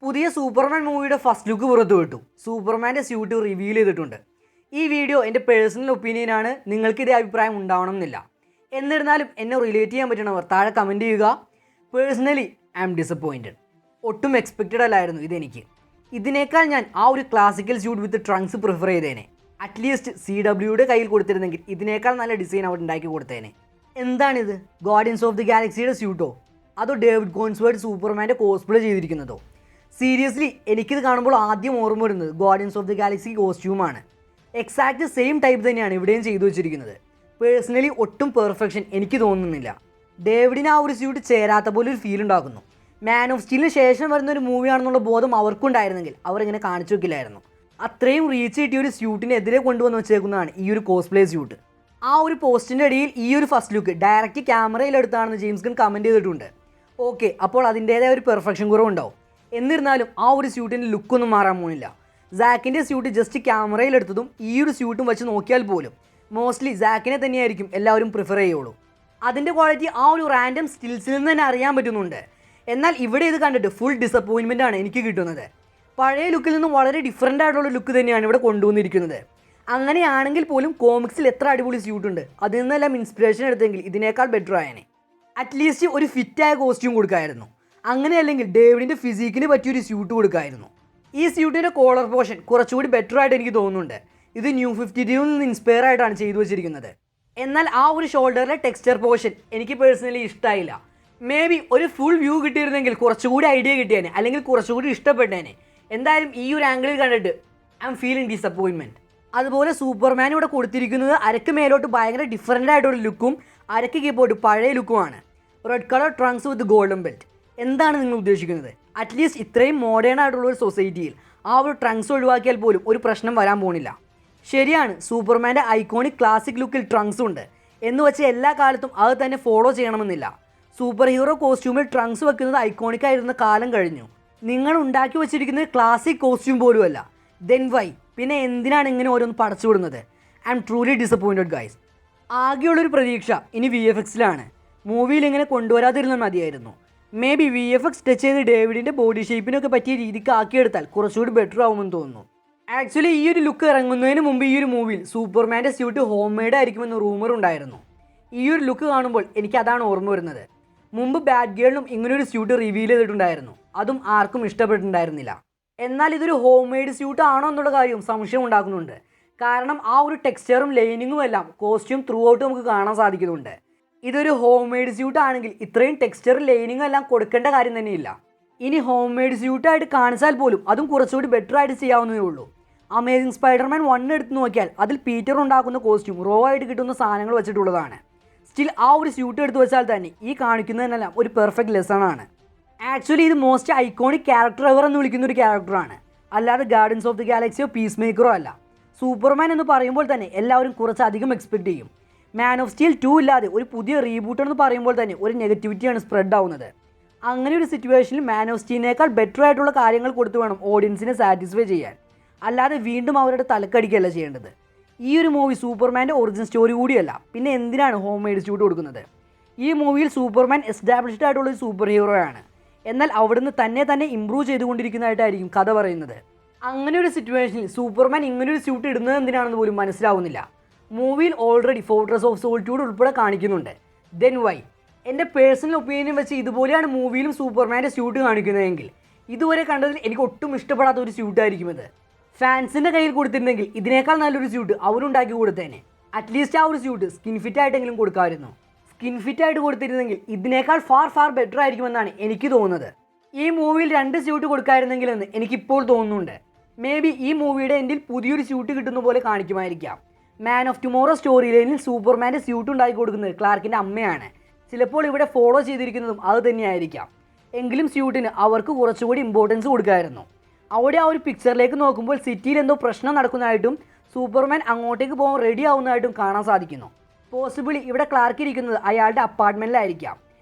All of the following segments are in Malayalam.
പുതിയ സൂപ്പർമാൻ മൂവിയുടെ ഫസ്റ്റ് ലുക്ക് പുറത്തുവിട്ടു. സൂപ്പർമാൻ്റെ സ്യൂട്ട് റിവീൽ ചെയ്തിട്ടുണ്ട്. ഈ വീഡിയോ എൻ്റെ പേഴ്സണൽ ഒപ്പീനിയനാണ്. നിങ്ങൾക്ക് ഇതേ അഭിപ്രായം ഉണ്ടാവണം എന്നില്ല. എന്നിരുന്നാലും എന്നെ റിലേറ്റ് ചെയ്യാൻ പറ്റണവർ താഴെ കമൻറ്റ് ചെയ്യുക. Personally I am disappointed. ഒട്ടും എക്സ്പെക്റ്റഡ് അല്ലായിരുന്നു ഇതെനിക്ക്. ഇതിനേക്കാൾ ഞാൻ ആ ഒരു classical suit with trunks prefer ചെയ്തേനെ. അറ്റ്ലീസ്റ്റ് CWയുടെ കയ്യിൽ കൊടുത്തിരുന്നെങ്കിൽ ഇതിനേക്കാൾ നല്ല ഡിസൈൻ അവർ ഉണ്ടാക്കി കൊടുത്തേനെ. എന്താണിത്? ഗാർഡിയൻസ് ഓഫ് ദി ഗാലക്സിയുടെ സ്യൂട്ടോ അതോ ഡേവിഡ് കോൺസ്വേർട്ട് സൂപ്പർമാൻ്റെ കോസ്പ്ലേ ചെയ്തിരിക്കുന്നതോ? സീരിയസ്ലി എനിക്കിത് കാണുമ്പോൾ ആദ്യം ഓർമ്മ വരുന്നത് ഗാർഡിയൻസ് ഓഫ് ദി ഗാലക്സി കോസ്റ്റ്യൂമാണ്. എക്സാക്റ്റ് സെയിം ടൈപ്പ് തന്നെയാണ് ഇവിടെയും ചെയ്തു വെച്ചിരിക്കുന്നത്. പേഴ്സണലി ഒട്ടും പെർഫെക്ഷൻ എനിക്ക് തോന്നുന്നില്ല. ഡേവിഡിന് ആ ഒരു സ്യൂട്ട് ചേരാത്ത പോലെ ഒരു ഫീൽ ഉണ്ടാക്കുന്നു. മാൻ ഓഫ് സ്റ്റീലിന് ശേഷം വരുന്ന ഒരു മൂവിയാണെന്നുള്ള ബോധം അവർക്കുണ്ടായിരുന്നെങ്കിൽ അവരിങ്ങനെ കാണിച്ചു വെക്കില്ലായിരുന്നു. അത്രയും റീച്ച് കിട്ടിയ ഒരു സ്യൂട്ടിനെതിരെ കൊണ്ടുവന്ന് വെച്ചേക്കുന്നതാണ് ഈ ഒരു കോസ്പ്ലേ സ്യൂട്ട്. ആ ഒരു പോസ്റ്റിൻ്റെ ഇടയിൽ ഈ ഒരു ഫസ്റ്റ് ലുക്ക് ഡയറക്റ്റ് ക്യാമറയിലെടുത്താണെന്ന് ജെയിംസ് ഗൺ കമൻറ്റ് ചെയ്തിട്ടുണ്ട്. ഓക്കെ, അപ്പോൾ അതിൻ്റേതായ ഒരു പെർഫെക്ഷൻ കുറവുണ്ടാവും. എന്നിരുന്നാലും ആ ഒരു സ്യൂട്ടിൻ്റെ ലുക്കൊന്നും മാറാൻ പോകുന്നില്ല. സാക്കിൻ്റെ സ്യൂട്ട് ജസ്റ്റ് ക്യാമറയിലെടുത്തതും ഈ ഒരു സ്യൂട്ടും വെച്ച് നോക്കിയാൽ പോലും മോസ്റ്റ്ലി സാക്കിനെ തന്നെയായിരിക്കും എല്ലാവരും പ്രിഫർ ചെയ്യുള്ളൂ. അതിൻ്റെ ക്വാളിറ്റി ആ ഒരു റാൻഡം സ്റ്റിൽസിൽ നിന്ന് തന്നെ അറിയാൻ പറ്റുന്നുണ്ട്. എന്നാൽ ഇവിടെ ഇത് കണ്ടിട്ട് ഫുൾ ഡിസപ്പോയിൻമെൻ്റ് ആണ് എനിക്ക് കിട്ടുന്നത്. പഴയ ലുക്കിൽ നിന്നും വളരെ ഡിഫറൻ്റ് ആയിട്ടുള്ള ലുക്ക് തന്നെയാണ് ഇവിടെ കൊണ്ടുവന്നിരിക്കുന്നത്. അങ്ങനെയാണെങ്കിൽ പോലും കോമിക്സിൽ എത്ര അടിപൊളി സ്യൂട്ടുണ്ട്, അതിൽ നിന്നെല്ലാം ഇൻസ്പിറേഷൻ എടുത്തെങ്കിൽ ഇതിനേക്കാൾ ബെറ്റർ ആയേനെ. അറ്റ്ലീസ്റ്റ് ഒരു ഫിറ്റായ കോസ്റ്റ്യൂം കൊടുക്കായിരുന്നു. അങ്ങനെയല്ലെങ്കിൽ ഡേവിഡിൻ്റെ ഫിസിക്കിന് പറ്റിയൊരു സ്യൂട്ട് കൊടുക്കായിരുന്നു. ഈ സ്യൂട്ടിൻ്റെ കോളർ പോർഷൻ കുറച്ചുകൂടി ബെറ്റർ ആയിട്ട് എനിക്ക് തോന്നുന്നുണ്ട്. ഇത് ന്യൂ 52 നിന്ന് ഇൻസ്പയർ ആയിട്ടാണ് ചെയ്തു വെച്ചിരിക്കുന്നത്. എന്നാൽ ആ ഒരു ഷോൾഡറിലെ ടെക്സ്ചർ പോർഷൻ എനിക്ക് പേഴ്സണലി ഇഷ്ടമായില്ല. മേ ബി ഒരു ഫുൾ വ്യൂ കിട്ടിയിരുന്നെങ്കിൽ കുറച്ചുകൂടി ഐഡിയ കിട്ടിയേനെ, അല്ലെങ്കിൽ കുറച്ചുകൂടി ഇഷ്ടപ്പെട്ടേനെ. എന്തായാലും ഈ ഒരു ആംഗിളിൽ കണ്ടിട്ട് ഐ എം ഫീലിംഗ് ഡിസപ്പോയിൻമെൻറ്റ്. അതുപോലെ സൂപ്പർമാൻ ഇവിടെ കൊടുത്തിരിക്കുന്നത് അരക്ക് മേലോട്ട് ഭയങ്കര ഡിഫറൻ്റ് ആയിട്ടൊരു ലുക്കും അരക്ക് കീപ്പോട്ട് പഴയ ലുക്കുമാണ്. Red colour trunks with golden belt. എന്താണ് നിങ്ങൾ ഉദ്ദേശിക്കുന്നത്? അറ്റ്ലീസ്റ്റ് ഇത്രയും മോഡേൺ ആയിട്ടുള്ള ഒരു സൊസൈറ്റിയിൽ ആ ഒരു ട്രങ്ക്സ് ഒഴിവാക്കിയാൽ പോലും ഒരു പ്രശ്നം വരാൻ പോകുന്നില്ല. ശരിയാണ്, സൂപ്പർമാൻ്റെ ഐക്കോണിക് ക്ലാസിക് ലുക്കിൽ ട്രങ്ക്സ് ഉണ്ട് എന്ന് വെച്ച് എല്ലാ കാലത്തും അത് തന്നെ ഫോളോ ചെയ്യണമെന്നില്ല. സൂപ്പർ ഹീറോ കോസ്റ്റ്യൂമിൽ ട്രങ്ക്സ് വെക്കുന്നത് ഐക്കോണിക് ആയിരുന്ന കാലം കഴിഞ്ഞു. നിങ്ങൾ ഉണ്ടാക്കി വെച്ചിരിക്കുന്നത് ക്ലാസിക് കോസ്റ്റ്യൂം പോലുമല്ല. Then why? പിന്നെ എന്തിനാണ് ഇങ്ങനെ ഓരോന്ന് പടച്ചു വിടുന്നത്? I am truly disappointed guys. ആകെയുള്ളൊരു പ്രതീക്ഷ ഇനി VFXലാണ്. മൂവിയിൽ ഇങ്ങനെ കൊണ്ടുവരാതിരുന്നാൽ മതിയായിരുന്നു. മേ ബി VFX ടച്ച് ചെയ്ത് ഡേവിഡിൻ്റെ ബോഡി ഷേപ്പിനൊക്കെ പറ്റിയ രീതിക്ക് ആക്കിയെടുത്താൽ കുറച്ചുകൂടി ബെറ്റർ ആവുമെന്ന് തോന്നുന്നു. ആക്ച്വലി ഈ ഒരു ലുക്ക് ഇറങ്ങുന്നതിന് മുമ്പ് ഈ ഒരു മൂവിയിൽ സൂപ്പർമാൻ്റെ സ്യൂട്ട് ഹോം മെയ്ഡ് ആയിരിക്കുമെന്ന് റൂമർ ഉണ്ടായിരുന്നു. ഈ ഒരു ലുക്ക് കാണുമ്പോൾ എനിക്ക് അതാണ് ഓർമ്മ വരുന്നത്. മുമ്പ് ബാഡ് ഗേളിനും ഇങ്ങനൊരു സ്യൂട്ട് റിവീൽ ചെയ്തിട്ടുണ്ടായിരുന്നു. അതും ആർക്കും ഇഷ്ടപ്പെട്ടിട്ടുണ്ടായിരുന്നില്ല. എന്നാൽ ഇതൊരു ഹോം മെയ്ഡ് സ്യൂട്ട് ആണോ എന്നുള്ള കാര്യം സംശയം ഉണ്ടാക്കുന്നുണ്ട്. കാരണം ആ ഒരു ടെക്സ്ചറും ലൈനിങ്ങും എല്ലാം കോസ്റ്റ്യൂം ത്രൂ ഔട്ട് നമുക്ക് കാണാൻ സാധിക്കുന്നുണ്ട്. ഇതൊരു ഹോം മെയ്ഡ് സ്യൂട്ട് ആണെങ്കിൽ ഇത്രയും ടെക്സ്ചറും ലൈനിങ്ങും എല്ലാം കൊടുക്കേണ്ട കാര്യം തന്നെയില്ല. ഇനി ഹോം മെയ്ഡ് സ്യൂട്ടായിട്ട് കാണിച്ചാൽ പോലും അതും കുറച്ചുകൂടി ബെറ്റർ ആയിട്ട് ചെയ്യാവുന്നതേ ഉള്ളൂ. അമേസിംഗ് സ്പൈഡർമാൻ 1 എടുത്ത് നോക്കിയാൽ അതിൽ പീറ്റർ ഉണ്ടാക്കുന്ന കോസ്റ്റ്യൂം റോ ആയിട്ട് കിട്ടുന്ന സാധനങ്ങൾ വെച്ചിട്ടുള്ളതാണ്. സ്റ്റിൽ ആ ഒരു സ്യൂട്ട് എടുത്ത് വെച്ചാൽ തന്നെ ഈ കാണിക്കുന്നതിനെല്ലാം ഒരു പെർഫെക്റ്റ് ലെസണാണ്. ആക്ച്വലി ഇത് മോസ്റ്റ് ഐക്കോണിക് ക്യാരക്ടർ എവർ എന്ന് വിളിക്കുന്ന ഒരു ക്യാരക്ടറാണ്, അല്ലാതെ ഗാർഡിയൻസ് ഓഫ് ദി ഗാലക്സിയോ പീസ് മേക്കറോ അല്ല. സൂപ്പർമാൻ എന്ന് പറയുമ്പോൾ തന്നെ എല്ലാവരും കുറച്ചധികം എക്സ്പെക്റ്റ് ചെയ്യും. മാൻ ഓഫ് സ്റ്റീൽ 2 ഇല്ലാതെ ഒരു പുതിയ റീബൂട്ട് എന്ന് പറയുമ്പോൾ തന്നെ ഒരു നെഗറ്റിവിറ്റിയാണ് സ്പ്രെഡ് ആവുന്നത്. അങ്ങനെ ഒരു സിറ്റുവേഷനിൽ മാൻ ഓഫ് സ്റ്റീലിനേക്കാൾ ബെറ്റർ ആയിട്ടുള്ള കാര്യങ്ങൾ കൊടുത്തു വേണം ഓഡിയൻസിനെ സാറ്റിസ്ഫൈ ചെയ്യാൻ, അല്ലാതെ വീണ്ടും അവരുടെ തലക്കടിക്കല്ല ചെയ്യേണ്ടത്. ഈ ഒരു മൂവി സൂപ്പർമാൻ്റെ ഒറിജിൻ സ്റ്റോറി കൂടിയല്ല, പിന്നെ എന്തിനാണ് ഹോം മെയ്ഡ് സ്യൂട്ട് കൊടുക്കുന്നത്? ഈ മൂവിയിൽ സൂപ്പർമാൻ എസ്റ്റാബ്ലിഷ്ഡ് ആയിട്ടുള്ള ഒരു സൂപ്പർ ഹീറോയാണ്. എന്നാൽ അവിടുന്ന് തന്നെ ഇമ്പ്രൂവ് ചെയ്തുകൊണ്ടിരിക്കുന്നതായിട്ടായിരിക്കും കഥ പറയുന്നത്. അങ്ങനെ ഒരു സിറ്റുവേഷനിൽ സൂപ്പർമാൻ ഇങ്ങനൊരു സ്യൂട്ട് ഇടുന്നത് എന്തിനാണെന്ന് പോലും മനസ്സിലാവുന്നില്ല. മൂവിയിൽ ഓൾറെഡി ഫോർട്രസ് ഓഫ് സോൾറ്റ്യൂഡ് ഉൾപ്പെടെ കാണിക്കുന്നുണ്ട്. Then why? എൻ്റെ പേഴ്സണൽ ഒപ്പീനിയൻ വെച്ച് ഇതുപോലെയാണ് മൂവിയിലും സൂപ്പർമാൻ്റെ സ്യൂട്ട് കാണിക്കുന്നതെങ്കിൽ ഇതുവരെ കണ്ടതിൽ എനിക്ക് ഒട്ടും ഇഷ്ടപ്പെടാത്ത ഒരു സ്യൂട്ടായിരിക്കും ഇത്. ഫാൻസിൻ്റെ കയ്യിൽ കൊടുത്തിരുന്നെങ്കിൽ ഇതിനേക്കാൾ നല്ലൊരു സ്യൂട്ട് അവരുണ്ടാക്കി കൊടുത്തേനെ. അറ്റ്ലീസ്റ്റ് ആ ഒരു സ്യൂട്ട് സ്കിൻ ഫിറ്റ് ആയിട്ടെങ്കിലും കൊടുക്കാമായിരുന്നു. സ്കിൻ ഫിറ്റ് ആയിട്ട് കൊടുത്തിരുന്നെങ്കിൽ ഇതിനേക്കാൾ ഫാർ ബെറ്റർ ആയിരിക്കുമെന്നാണ് എനിക്ക് തോന്നുന്നത്. ഈ മൂവിയിൽ 2 സ്യൂട്ട് കൊടുക്കാമായിരുന്നെങ്കിലെന്ന് എനിക്കിപ്പോൾ തോന്നുന്നുണ്ട്. മേ ബി ഈ മൂവിയുടെ എൻഡിൽ പുതിയൊരു സ്യൂട്ട് കിട്ടുന്ന പോലെ കാണിക്കുമായിരിക്കാം. മാൻ ഓഫ് ടുമോറോ സ്റ്റോറി ലൈനിൽ സൂപ്പർമാൻ്റെ സ്യൂട്ട് ഉണ്ടാക്കി കൊടുക്കുന്നത് ക്ലാർക്കിൻ്റെ അമ്മയാണ്. ചിലപ്പോൾ ഇവിടെ ഫോളോ ചെയ്തിരിക്കുന്നതും അത് തന്നെയായിരിക്കാം. എങ്കിലും സ്യൂട്ടിന് അവർക്ക് കുറച്ചുകൂടി ഇമ്പോർട്ടൻസ് കൊടുക്കാമായിരുന്നു. അവിടെ ആ ഒരു പിക്ചറിലേക്ക് നോക്കുമ്പോൾ സിറ്റിയിൽ എന്തോ പ്രശ്നം നടക്കുന്നതായിട്ടും സൂപ്പർമാൻ അങ്ങോട്ടേക്ക് പോകാൻ റെഡി ആവുന്നതായിട്ടും കാണാൻ സാധിക്കുന്നു. പോസിബിളി ഇവിടെ ക്ലാർക്ക് ഇരിക്കുന്നത് അയാളുടെ അപ്പാർട്ട്മെൻറ്റിലായിരിക്കാം.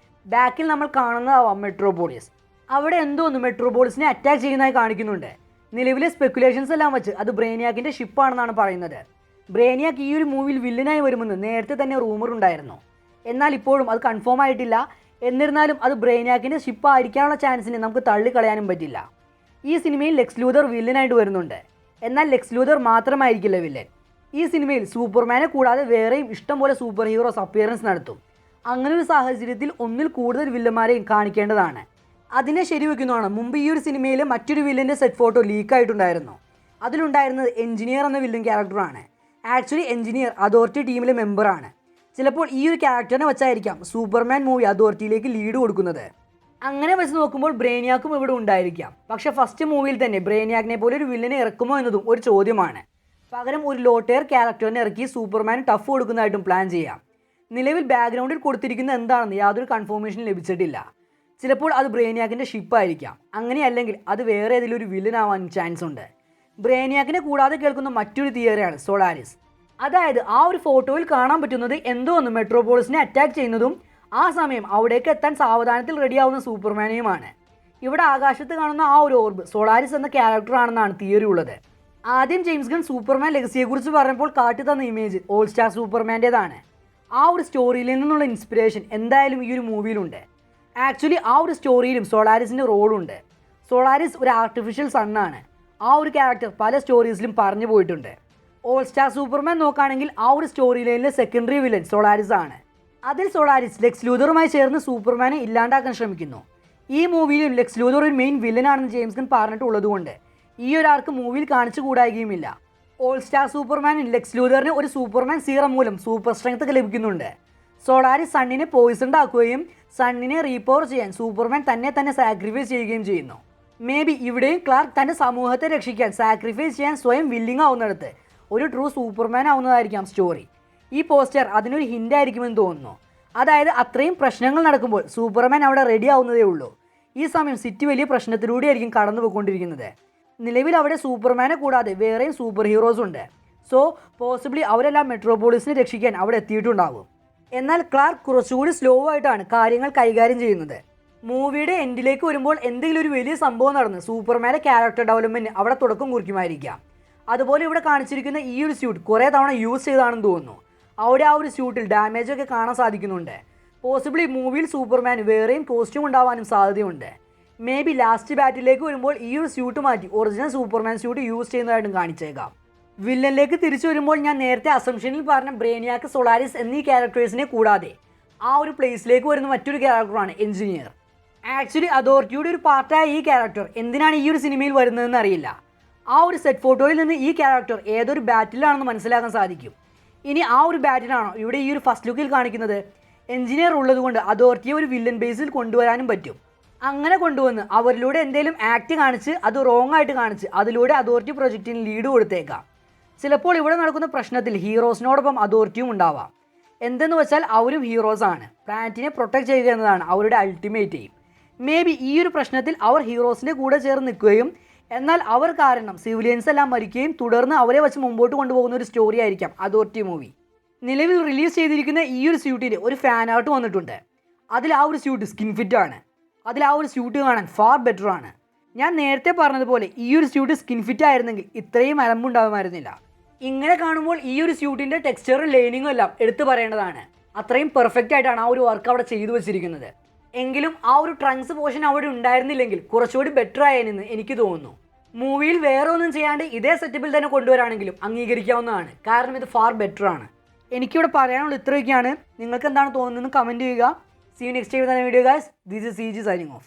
ബാക്കിൽ നമ്മൾ കാണുന്നതാവാം മെട്രോപോളിസ്. അവിടെ എന്തോന്ന് മെട്രോപോളിസിനെ അറ്റാക്ക് ചെയ്യുന്നതായി കാണിക്കുന്നുണ്ട്. നിലവിലെ സ്പെക്കുലേഷൻസ് എല്ലാം വെച്ച് അത് ബ്രെയിനിയാക്കിൻ്റെ ഷിപ്പാണെന്നാണ് പറയുന്നത്. ബ്രെയിനിയാക്ക് ഈ ഒരു മൂവിയിൽ വില്ലനായി വരുമെന്ന് നേരത്തെ തന്നെ റൂമർ ഉണ്ടായിരുന്നു. എന്നാൽ ഇപ്പോഴും അത് കൺഫേം ആയിട്ടില്ല. എന്നിരുന്നാലും അത് ബ്രെയിനിയാക്കിൻ്റെ ഷിപ്പ് ആയിരിക്കാനുള്ള ചാൻസിനെ നമുക്ക് തള്ളിക്കളയാനും പറ്റില്ല. ഈ സിനിമയിൽ ലെക്സ് ലൂഥർ വില്ലനായിട്ട് വരുന്നുണ്ട്. എന്നാൽ ലെക്സ് ലൂഥർ മാത്രമായിരിക്കില്ല വില്ലൻ. ഈ സിനിമയിൽ സൂപ്പർമാനെ കൂടാതെ വേറെയും ഇഷ്ടംപോലെ സൂപ്പർ ഹീറോസ് അപ്പിയറൻസ് നടത്തും. അങ്ങനെ ഒരു സാഹചര്യത്തിൽ ഒന്നിൽ കൂടുതൽ വില്ലന്മാരെയും കാണിക്കേണ്ടതാണ്. അതിനെ ശരിവെക്കുന്നതാണ് മുമ്പ് ഈ ഒരു സിനിമയിൽ മറ്റൊരു വില്ലൻ്റെ സെറ്റ് ഫോട്ടോ ലീക്കായിട്ടുണ്ടായിരുന്നു. അതിലുണ്ടായിരുന്നത് എഞ്ചിനീയർ എന്ന വില്ലൻ ക്യാരക്ടറാണ്. ആക്ച്വലി എഞ്ചിനീയർ അതോറിറ്റി ടീമിലെ മെമ്പറാണ്. ചിലപ്പോൾ ഈ ഒരു ക്യാരക്ടറിനെ വെച്ചായിരിക്കാം സൂപ്പർമാൻ മൂവി അതോറിറ്റിയിലേക്ക് ലീഡ് കൊടുക്കുന്നത്. അങ്ങനെ വെച്ച് നോക്കുമ്പോൾ ബ്രെയിനിയാക്കും ഇവിടെ ഉണ്ടായിരിക്കാം. പക്ഷേ ഫസ്റ്റ് മൂവിയിൽ തന്നെ ബ്രെയിനിയാക്കിനെ പോലെ ഒരു വില്ലനെ ഇറക്കുമോ എന്നതും ഒരു ചോദ്യമാണ്. പകരം ഒരു ലോട്ടേർ ക്യാരക്ടറിനെ ഇറക്കി സൂപ്പർമാൻ ടഫ് കൊടുക്കുന്നതായിട്ടും പ്ലാൻ ചെയ്യാം. നിലവിൽ ബാക്ക്ഗ്രൗണ്ടിൽ കൊടുത്തിരിക്കുന്നത് എന്താണെന്ന് യാതൊരു കൺഫർമേഷൻ ലഭിച്ചിട്ടില്ല. ചിലപ്പോൾ അത് ബ്രെയിനിയാക്കിൻ്റെ ഷിപ്പായിരിക്കാം. അങ്ങനെയല്ലെങ്കിൽ അത് വേറെ ഏതെങ്കിലും ഒരു വില്ലൻ ആവാനും ചാൻസ് ഉണ്ട്. ബ്രെയിനിയാക്കിനെ കൂടാതെ കേൾക്കുന്ന മറ്റൊരു തിയറിയാണ് സോളാരിസ്. അതായത് ആ ഒരു ഫോട്ടോയിൽ കാണാൻ പറ്റുന്നത് എന്തോ ഒന്ന് മെട്രോപോളിസിനെ അറ്റാക്ക് ചെയ്യുന്നതും ആ സമയം അവിടേക്ക് എത്താൻ സാവധാനത്തിൽ റെഡിയാവുന്ന സൂപ്പർമാനെയുമാണ്. ഇവിടെ ആകാശത്ത് കാണുന്ന ആ ഒരു ഓർബ് സോളാരിസ് എന്ന ക്യാരക്ടറാണെന്നാണ് തിയറി ഉള്ളത്. ആദ്യം ജെയിംസ് ഗൺ സൂപ്പർമാൻ ലെഗസിയെക്കുറിച്ച് പറഞ്ഞപ്പോൾ കാട്ടി തന്ന ഇമേജ് ഓൾ സ്റ്റാർ സൂപ്പർമാൻ്റേതാണ്. ആ ഒരു സ്റ്റോറിയിൽ നിന്നുള്ള ഇൻസ്പിറേഷൻ എന്തായാലും ഈ ഒരു മൂവിയിലുണ്ട്. ആക്ച്വലി ആ ഒരു സ്റ്റോറിയിലും സോളാരിസിൻ്റെ റോളുണ്ട്. സോളാരിസ് ഒരു ആർട്ടിഫിഷ്യൽ സണ്ണാണ്. ആ ഒരു ക്യാരക്ടർ പല സ്റ്റോറീസിലും പറഞ്ഞു പോയിട്ടുണ്ട്. ഓൾ സ്റ്റാർ സൂപ്പർമാൻ നോക്കുകയാണെങ്കിൽ ആ ഒരു സ്റ്റോറി ലൈനിലെ സെക്കൻഡറി വില്ലൻ സോളാരിസ് ആണ്. അതിൽ സോളാരിസ് ലെക്സ് ലൂഥറുമായി ചേർന്ന് സൂപ്പർമാനെ ഇല്ലാണ്ടാക്കാൻ ശ്രമിക്കുന്നു. ഈ മൂവിയിലും ലെക്സ് ലൂഥർ ഒരു മെയിൻ വില്ലനാണെന്ന് ജെയിംസ് ഗൺ പറഞ്ഞിട്ടുള്ളതുകൊണ്ട് ഈ ഒരാൾക്ക് മൂവിയിൽ കാണിച്ചു കൂടായികയുമില്ല. ഓൾ സ്റ്റാർ സൂപ്പർമാനിൽ ലെക്സ് ലൂഥറിന് ഒരു സൂപ്പർമാൻ സീറം മൂലം സൂപ്പർ സ്ട്രെങ്ത് ലഭിക്കുന്നുണ്ട്. സോളാരിസ് സണ്ണിനെ പോയിസൺഡ് ആക്കുകയും സണ്ണിനെ റീപവർ ചെയ്യാൻ സൂപ്പർമാൻ തന്നെ സാക്രിഫൈസ് ചെയ്യുകയും ചെയ്യുന്നു. മേ ബി ഇവിടെയും ക്ലാർക്ക് തൻ്റെ സമൂഹത്തെ രക്ഷിക്കാൻ സാക്രിഫൈസ് ചെയ്യാൻ സ്വയം വില്ലിങ് ആവുന്നിടത്ത് ഒരു ട്രൂ സൂപ്പർമാൻ ആവുന്നതായിരിക്കാം സ്റ്റോറി. ഈ പോസ്റ്റർ അതിനൊരു ഹിൻ്റ് ആയിരിക്കുമെന്ന് തോന്നുന്നു. അതായത് അത്രയും പ്രശ്നങ്ങൾ നടക്കുമ്പോൾ സൂപ്പർമാൻ അവിടെ റെഡി ആവുന്നതേ ഉള്ളൂ. ഈ സമയം സിറ്റി വലിയ പ്രശ്നത്തിലൂടെ ആയിരിക്കും കടന്നു പോയിക്കൊണ്ടിരിക്കുന്നത്. നിലവിൽ അവിടെ സൂപ്പർമാനെ കൂടാതെ വേറെയും സൂപ്പർ ഹീറോസ് ഉണ്ട്. സോ പോസിബിളി അവരെല്ലാം മെട്രോപോളിസിനെ രക്ഷിക്കാൻ അവിടെ എത്തിയിട്ടുണ്ടാകും. എന്നാൽ ക്ലാർക്ക് കുറച്ചുകൂടി സ്ലോ ആയിട്ടാണ് കാര്യങ്ങൾ കൈകാര്യം ചെയ്യുന്നത്. മൂവിയുടെ എൻഡിലേക്ക് വരുമ്പോൾ എന്തെങ്കിലും ഒരു വലിയ സംഭവം നടന്ന് സൂപ്പർമാൻ്റെ ക്യാരക്ടർ ഡെവലപ്മെൻറ്റ് അവിടെ തുടക്കം കുറിക്കുമായിരിക്കാം. അതുപോലെ ഇവിടെ കാണിച്ചിരിക്കുന്ന ഈ ഒരു സ്യൂട്ട് കുറേ തവണ യൂസ് ചെയ്താണെന്ന് തോന്നുന്നു. അവിടെ ആ ഒരു സ്യൂട്ടിൽ ഡാമേജൊക്കെ കാണാൻ സാധിക്കുന്നുണ്ട്. പോസിബിളി മൂവിയിൽ സൂപ്പർമാൻ വേറെയും കോസ്റ്റ്യൂം ഉണ്ടാവാനും സാധ്യതയുണ്ട്. മേ ബി ലാസ്റ്റ് ബാറ്റിലേക്ക് വരുമ്പോൾ ഈ ഒരു സ്യൂട്ട് മാറ്റി ഒറിജിനൽ സൂപ്പർമാൻ സ്യൂട്ട് യൂസ് ചെയ്യുന്നതായിട്ടും കാണിച്ചേക്കാം. വില്ലനിലേക്ക് തിരിച്ചു വരുമ്പോൾ ഞാൻ നേരത്തെ അസംഷനിൽ പറഞ്ഞ ബ്രെയിനിയാക്ക്, സോളാരിസ് എന്നീ ക്യാരക്ടേഴ്സിനെ കൂടാതെ ആ ഒരു പ്ലേസിലേക്ക് വരുന്ന മറ്റൊരു ക്യാരക്ടറാണ് എഞ്ചിനീയർ. ആക്ച്വലി അതോറിറ്റിയുടെ ഒരു പാർട്ടായ ഈ ക്യാരക്ടർ എന്തിനാണ് ഈ ഒരു സിനിമയിൽ വരുന്നതെന്ന് അറിയില്ല. ആ ഒരു സെറ്റ് ഫോട്ടോയിൽ നിന്ന് ഈ ക്യാരക്ടർ ഏതൊരു ബാറ്റിലാണെന്ന് മനസ്സിലാക്കാൻ സാധിക്കും. ഇനി ആ ഒരു ബാറ്റിലാണോ ഇവിടെ ഈ ഒരു ഫസ്റ്റ് ലുക്കിൽ കാണിക്കുന്നത്? എഞ്ചിനീയർ ഉള്ളതുകൊണ്ട് അതോറിറ്റിയെ ഒരു വില്ലൻ ബേസിൽ കൊണ്ടുവരാനും പറ്റും. അങ്ങനെ കൊണ്ടുവന്ന് അവരിലൂടെ എന്തെങ്കിലും ആക്ട് കാണിച്ച് അത് റോങ് ആയിട്ട് കാണിച്ച് അതിലൂടെ അതോറിറ്റി പ്രൊജക്റ്റിന് ലീഡ് കൊടുത്തേക്കാം. ചിലപ്പോൾ ഇവിടെ നടക്കുന്ന പ്രശ്നത്തിൽ ഹീറോസിനോടൊപ്പം അതോറിറ്റിയും ഉണ്ടാവാം. എന്തെന്ന് വെച്ചാൽ അവരും ഹീറോസാണ്. പ്ലാനറ്റിനെ പ്രൊട്ടക്റ്റ് ചെയ്യുക എന്നതാണ് അവരുടെ അൾട്ടിമേറ്റ് എയിം. മേ ബി ഈ ഒരു പ്രശ്നത്തിൽ അവർ ഹീറോസിൻ്റെ കൂടെ ചേർന്ന് നിൽക്കുകയും എന്നാൽ അവർ കാരണം സിവിലിയൻസ് എല്ലാം മരിക്കുകയും തുടർന്ന് അവരെ വെച്ച് മുമ്പോട്ട് കൊണ്ടുപോകുന്ന ഒരു സ്റ്റോറി ആയിരിക്കാം അതോറിറ്റി മൂവി. നിലവിൽ റിലീസ് ചെയ്തിരിക്കുന്ന ഈ ഒരു സ്യൂട്ടിന് ഒരു ഫാൻ ആർട്ട് വന്നിട്ടുണ്ട്. അതിൽ ആ ഒരു സ്യൂട്ട് സ്കിൻ ഫിറ്റ് ആണ്. അതിൽ ആ ഒരു സ്യൂട്ട് കാണാൻ ഫാർ ബെറ്റർ ആണ്. ഞാൻ നേരത്തെ പറഞ്ഞതുപോലെ ഈ ഒരു സ്യൂട്ട് സ്കിൻ ഫിറ്റ് ആയിരുന്നെങ്കിൽ ഇത്രയും അലമ്പുണ്ടാകുമായിരുന്നില്ല. ഇങ്ങനെ കാണുമ്പോൾ ഈ ഒരു സ്യൂട്ടിൻ്റെ ടെക്സ്ചറും ലൈനിങ്ങും എല്ലാം എടുത്തു പറയേണ്ടതാണ്. അത്രയും പെർഫെക്റ്റ് ആയിട്ടാണ് ആ ഒരു വർക്ക് അവിടെ ചെയ്തു വെച്ചിരിക്കുന്നത്. എങ്കിലും ആ ഒരു ട്രങ്ക്സ് പോർഷൻ അവിടെ ഉണ്ടായിരുന്നില്ലെങ്കിൽ കുറച്ചുകൂടി ബെറ്റർ ആയെന്ന് എനിക്ക് തോന്നുന്നു. മൂവിയിൽ വേറെ ഒന്നും ചെയ്യാണ്ട് ഇതേ സെറ്റപ്പിൽ തന്നെ കൊണ്ടുവരാണെങ്കിലും അംഗീകരിക്കാവുന്നതാണ്. കാരണം ഇത് ഫാർ ബെറ്റർ ആണ്. എനിക്കിവിടെ പറയാനുള്ള ഇത്രയൊക്കെയാണ്. നിങ്ങൾക്ക് എന്താണ് തോന്നുന്നതെന്ന് കമൻറ്റ് ചെയ്യുക. See you next time with another video guys. This is CG signing off.